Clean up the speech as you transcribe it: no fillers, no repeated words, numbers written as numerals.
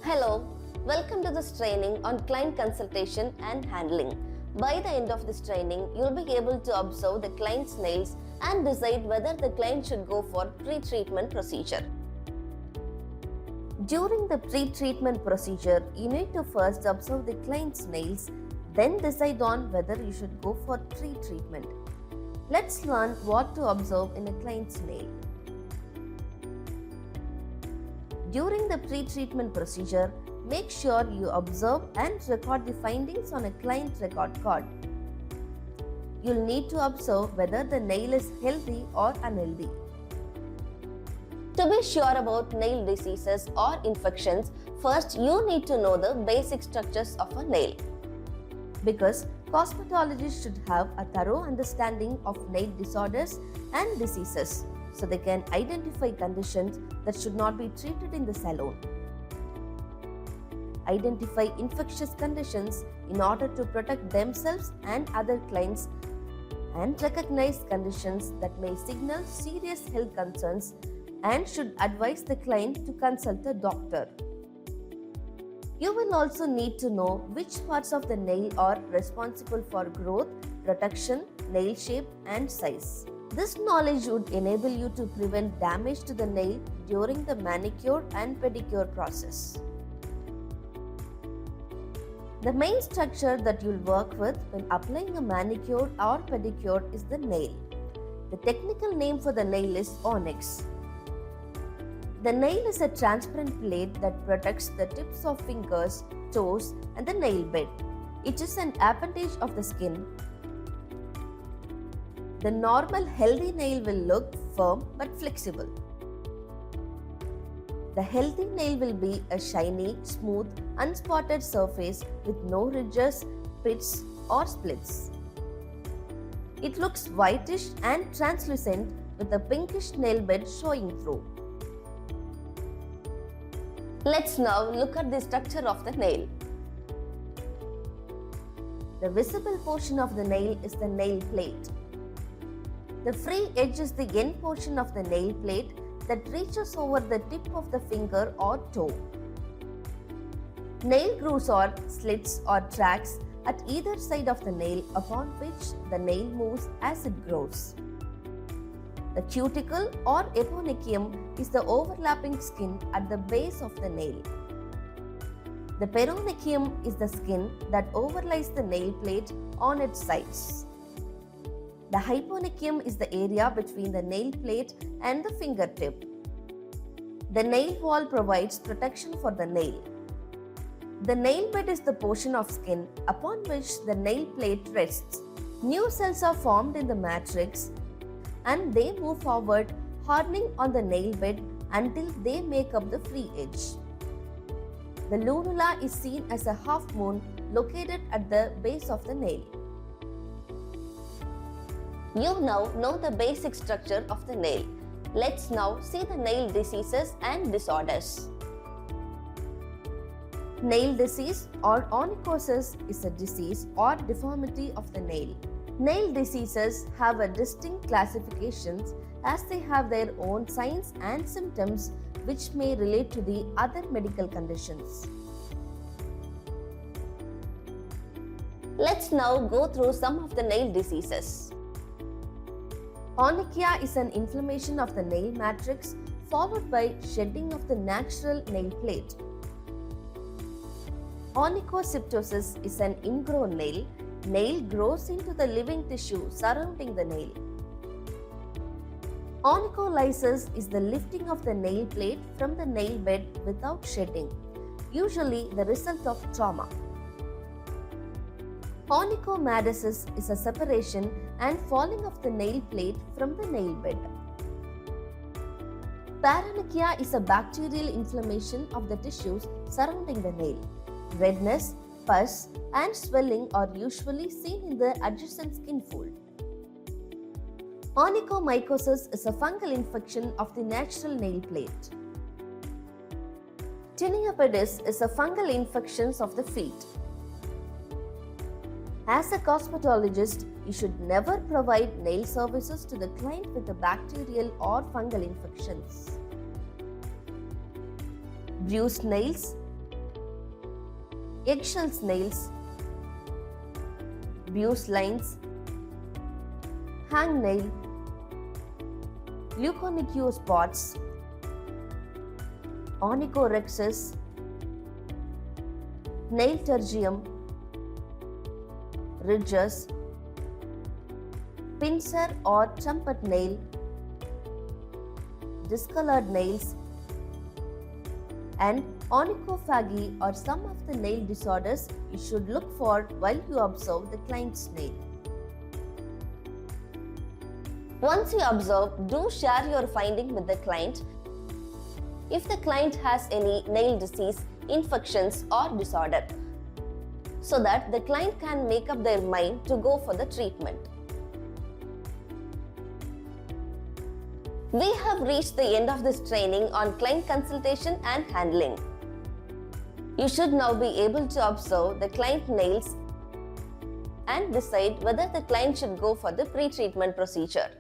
Hello, welcome to this training on Client Consultation and Handling. By the end of this training, you'll be able to observe the client's nails and decide whether the client should go for pre-treatment procedure. During the pre-treatment procedure, you need to first observe the client's nails, then decide on whether you should go for pre-treatment. Let's learn what to observe in a client's nail. During the pre-treatment procedure, make sure you observe and record the findings on a client record card. You'll need to observe whether the nail is healthy or unhealthy. To be sure about nail diseases or infections, first you need to know the basic structures of a nail. Because cosmetologists should have a thorough understanding of nail disorders and diseases, so they can identify conditions that should not be treated in the salon. Identify infectious conditions in order to protect themselves and other clients, and recognize conditions that may signal serious health concerns and should advise the client to consult a doctor. You will also need to know which parts of the nail are responsible for growth, protection, nail shape, and size. This knowledge would enable you to prevent damage to the nail during the manicure and pedicure process. The main structure that you'll work with when applying a manicure or pedicure is the nail. The technical name for the nail is onyx. The nail is a transparent plate that protects the tips of fingers, toes, and the nail bed. It is an appendage of the skin. The normal healthy nail will look firm but flexible. The healthy nail will be a shiny, smooth, unspotted surface with no ridges, pits, or splits. It looks whitish and translucent with a pinkish nail bed showing through. Let's now look at the structure of the nail. The visible portion of the nail is the nail plate. The free edge is the end portion of the nail plate that reaches over the tip of the finger or toe. Nail grooves are slits or tracks at either side of the nail upon which the nail moves as it grows. The cuticle or eponychium is the overlapping skin at the base of the nail. The peronechium is the skin that overlies the nail plate on its sides. The hyponychium is the area between the nail plate and the fingertip. The nail wall provides protection for the nail. The nail bed is the portion of skin upon which the nail plate rests. New cells are formed in the matrix and they move forward, hardening on the nail bed until they make up the free edge. The lunula is seen as a half moon located at the base of the nail. You now know the basic structure of the nail. Let's now see the nail diseases and disorders. Nail disease or onychosis is a disease or deformity of the nail. Nail diseases have a distinct classifications as they have their own signs and symptoms which may relate to the other medical conditions. Let's now go through some of the nail diseases. Onychia is an inflammation of the nail matrix followed by shedding of the natural nail plate. Onychocytosis is an ingrown nail. Nail grows into the living tissue surrounding the nail. Onycholysis is the lifting of the nail plate from the nail bed without shedding, usually the result of trauma. Onychomatosis is a separation and falling of the nail plate from the nail bed. Paronychia is a bacterial inflammation of the tissues surrounding the nail. Redness, pus, and swelling are usually seen in the adjacent skin fold. Onychomycosis is a fungal infection of the natural nail plate. Tinea pedis is a fungal infection of the feet. As a cosmetologist, you should never provide nail services to the client with a bacterial or fungal infections. Bruised nails, eggshells nails, buse lines, hang nail, leukonicue spots, onychorhexis, nail tergium, ridges, pincer or trumpet nail, discolored nails, and onychophagy are some of the nail disorders you should look for while you observe the client's nail. Once you observe, do share your finding with the client. If the client has any nail disease, infections or disorder, so that the client can make up their mind to go for the treatment. We have reached the end of this training on client consultation and handling. You should now be able to observe the client nails and decide whether the client should go for the pre-treatment procedure.